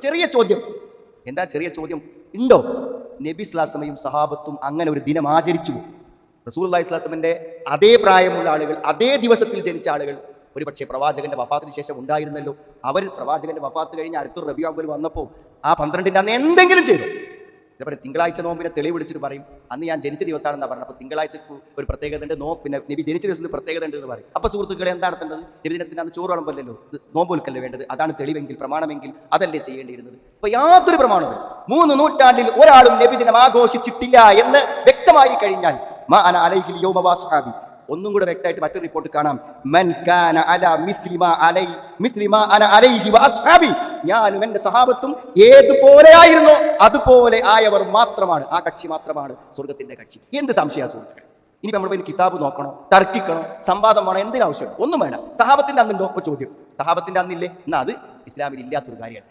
ചെറിയ ചോദ്യം. എന്താ ചെറിയ ചോദ്യം? ഉണ്ടോ? നബി സ്വല്ലല്ലാഹു സഹാബത്തും അങ്ങനെ ഒരു ദിനം ആചരിച്ചു. റസൂലുള്ളാഹി സ്വല്ലല്ലാഹു അലൈഹി വസല്ലമയുടെ അതേ പ്രായമുള്ള ആളുകൾ, അതേ ദിവസത്തിൽ ജനിച്ച ആളുകൾ ഒരു പക്ഷേ പ്രവാചകന്റെ വഫാത്തിന് ശേഷം ഉണ്ടായിരുന്നല്ലോ. അവർ പ്രവാചകന്റെ വഫാത്ത് കഴിഞ്ഞ് അടുത്തൊരു റബീഉൽ അവ്വൽ വന്നപ്പോൾ ആ 12-ന്റെ അന്ന് എന്തെങ്കിലും ചെയ്തു. ഇതേപോലെ തിങ്കളാഴ്ച നോമ്പിനെ തെളിവ് വിളിച്ചിട്ട് പറയും അന്ന് ഞാൻ ജനിച്ച ദിവസമാണെന്നാണ് പറഞ്ഞത്. അപ്പോൾ തിങ്കളാഴ്ചക്ക് ഒരു പ്രത്യേകത ഉണ്ട്, പിന്നെ നബി ജനിച്ച ദിവസത്തിന് പ്രത്യേകത ഉണ്ട് എന്ന് പറയും. അപ്പോൾ സുഹൃത്തുക്കളെ എന്താ നടത്തേണ്ടത്? നബിദിനത്തിന് അന്ന് ചോറ് വിളമ്പല്ലല്ലോ, നോമ്പ് വിൽക്കല്ലേ വേണ്ടത്. അതാണ് തെളിവെങ്കിൽ, പ്രമാണമെങ്കിൽ അതല്ലേ ചെയ്യേണ്ടിയിരുന്നത്. അപ്പോൾ യാതൊരു പ്രമാണവും 3 നൂറ്റാണ്ടിൽ ഒരാളും നബിദിനം ആഘോഷിച്ചിട്ടില്ല എന്ന് വ്യക്തമായി കഴിഞ്ഞാൽ മാ അന അലൈഹിൽ യൗമ വസ്ഹാബി. ഒന്നും കൂടെ വ്യക്തമായിട്ട് മറ്റൊരു റിപ്പോർട്ട് കാണാം. മൻ കാന അലാ മിസ്ലി മാ അന അലൈഹി വഅസ്ഹാബി. ഞാനും എന്റെ സഹാബത്തും ഏതുപോലെയായിരുന്നോ അതുപോലെ ആയവർ മാത്രമാണ്, ആ കക്ഷി മാത്രമാണ് സ്വർഗത്തിന്റെ കക്ഷി. എന്ത് സംശയ സുഹൃത്തുക്കളെ? ഇനി നമ്മൾ പോയി കിതാബ് നോക്കണോ, തർക്കിക്കണോ, സംവാദം വേണോ? എന്തിനാവശ്യം? ഒന്നും വേണം. സഹാബത്തിന്റെ അന്നുണ്ടോ? ചോദ്യം. സഹാബത്തിന്റെ അന്നില്ലേ? എന്നാൽ അത് ഇസ്ലാമിൽ ഇല്ലാത്തൊരു കാര്യമാണ്.